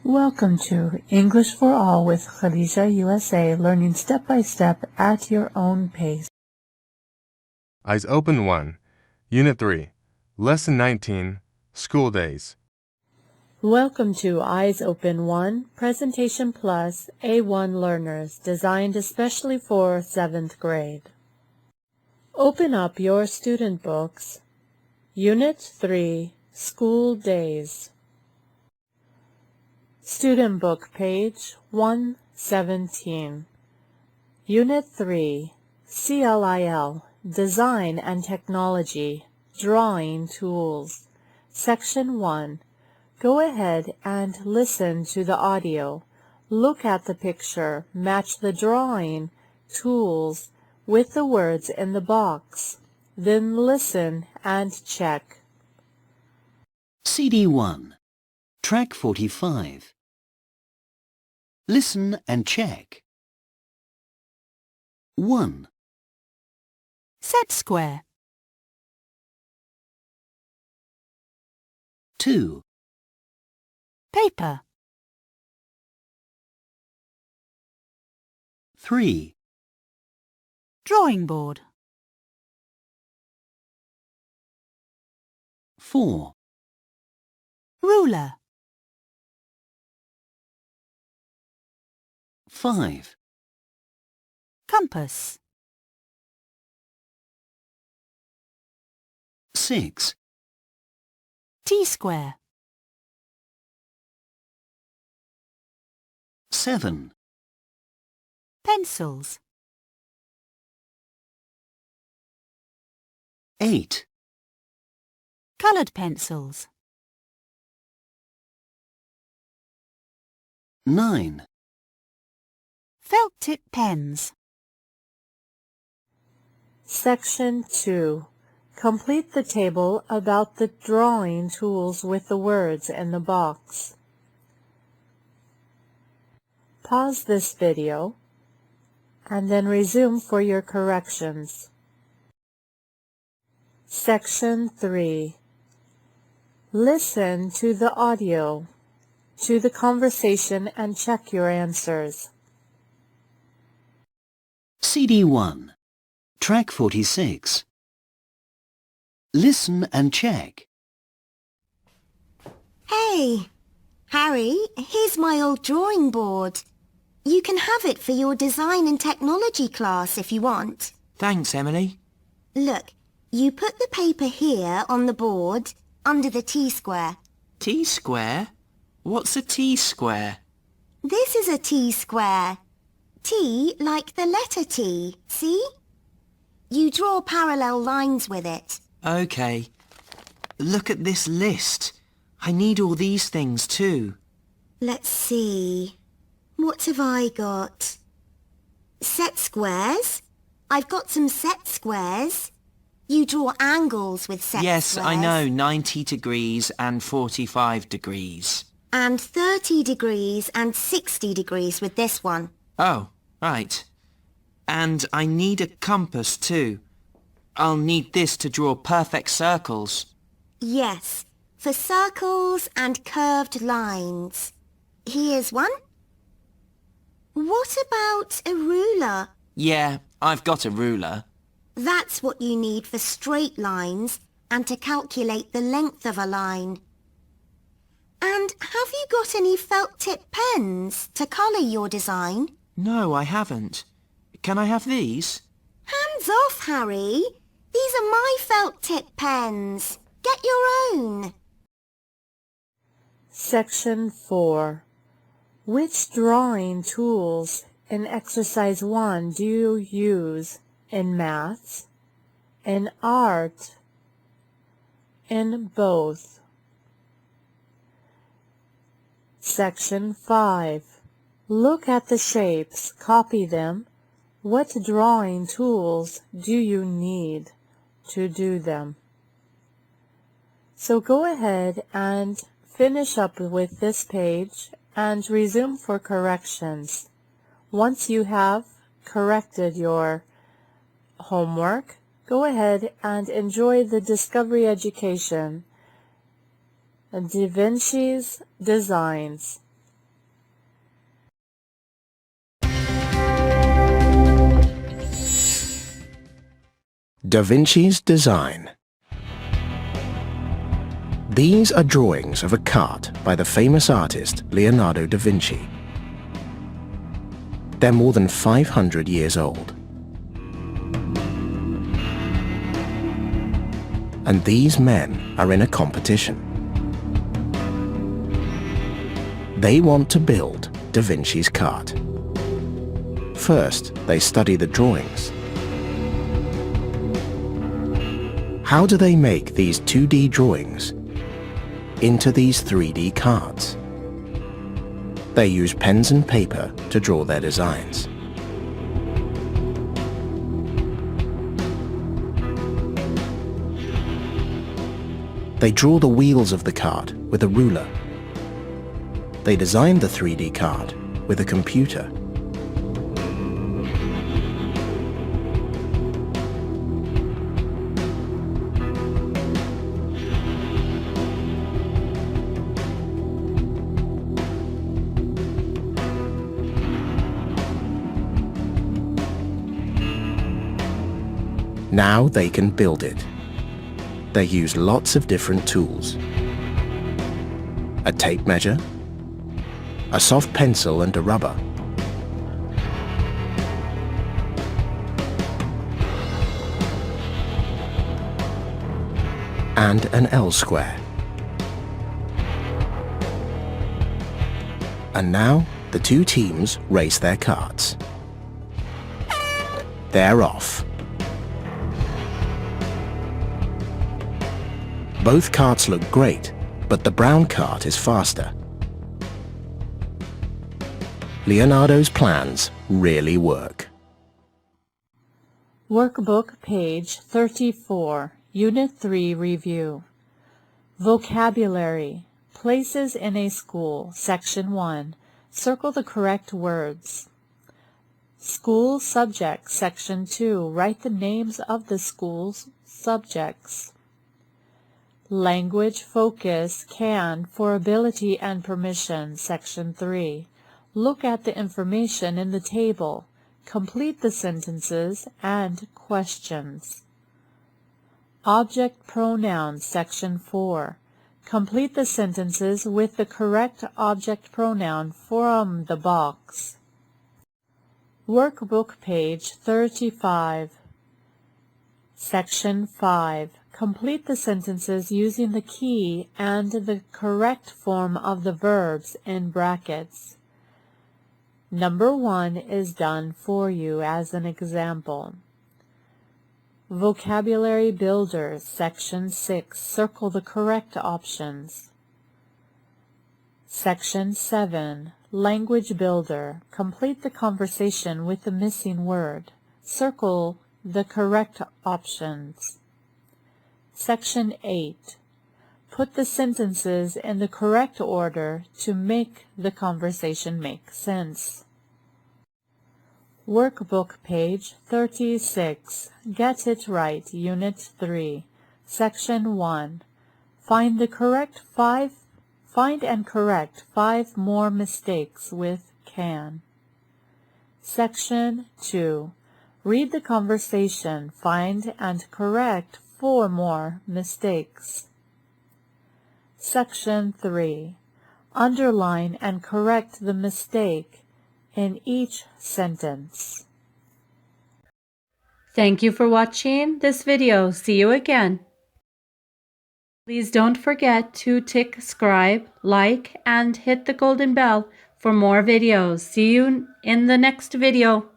Welcome to English for All with Khadija USA, learning step by step at your own pace. Eyes Open 1, Unit 3, Lesson 19, Schooldays. Welcome to Eyes Open 1, Presentation Plus A1 Learners, designed especially for 7th grade. Open up your student books. Unit 3, Schooldays. Student Book, page 117. Unit 3, CLIL, Design and Technology, Drawing Tools. Section 1. Go ahead and listen to the audio. Look at the picture. Match the drawing tools with the words in the box. Then listen and check. CD 1, Track 45. Listen and check. 1, Set square. 2, Paper. 3, Drawing board. 4, Ruler. 5, Compass. 6, T-square. 7, Pencils. 8, Colored pencils. 9, Felt tip pens. Section 2. Complete the table about the drawing tools with the words in the box. Pause this video and then resume for your corrections. Section 3. Listen to the audio, to the conversation, and check your answers. CD 1, Track 46. Listen and check. Hey, Harry, here's my old drawing board. You can have it for your design and technology class if you want. Thanks, Emily. Look, you put the paper here on the board under the T-square. T-square? What's a T-square? This is a T-square. T like the letter T, see? You draw parallel lines with it. OK. Look at this list. I need all these things too. Let's see. What have I got? Set squares. I've got some set squares. You draw angles with set Yes, squares. I know, 90 degrees and 45 degrees. And 30 degrees and 60 degrees with this one. Oh, right. And I need a compass too. I'll need this to draw perfect circles. Yes, for circles and curved lines. Here's one. What about a ruler? Yeah, I've got a ruler. That's what you need for straight lines and to calculate the length of a line. And have you got any felt tip pens to colour your design? No, I haven't. Can I have these? Hands off, Harry. These are my felt tip pens. Get your own. Section 4. Which drawing tools in Exercise 1 do you use in maths, in art, in both? Section 5. Look at the shapes, copy them. What drawing tools do you need to do them? So go ahead and finish up with this page and resume for corrections. Once you have corrected your homework, go ahead and enjoy the Discovery Education Da Vinci's Designs. Da Vinci's design. These are drawings of a cart by the famous artist Leonardo da Vinci. They're more than 500 years old. And these men are in a competition. They want to build Da Vinci's cart. First, they study the drawings. How do they make these 2D drawings into these 3D carts? They use pens and paper to draw their designs. They draw the wheels of the cart with a ruler. They design the 3D cart with a computer. Now they can build it. They use lots of different tools. A tape measure, a soft pencil and a rubber, and an L-square. And now the two teams race their carts. They're off. Both carts look great, but the brown cart is faster. Leonardo's plans really work. Workbook page 34, Unit 3 Review. Vocabulary. Places in a school, Section 1. Circle the correct words. School subjects, Section 2. Write the names of the school's subjects. Language focus, can, for ability and permission, Section 3. Look at the information in the table. Complete the sentences and questions. Object pronouns, Section 4. Complete the sentences with the correct object pronoun from the box. Workbook page 35. Section 5. Complete the sentences using the key and the correct form of the verbs in brackets. Number 1 is done for you as an example. Vocabulary Builders, Section 6. Circle the correct options. Section 7. Language Builder. Complete the conversation with the missing word. Circle the correct options. Section 8. Put the sentences in the correct order to make the conversation make sense. Workbook page 36. Get It Right, Unit 3. Section 1. Find and correct 5 more mistakes with can. Section 2. Read the conversation. Find and correct 4 more mistakes. Section 3. Underline and correct the mistake in each sentence. Thank you for watching this video. See you again. Please don't forget to tick subscribe, like, and hit the golden bell for more videos. See you in the next video.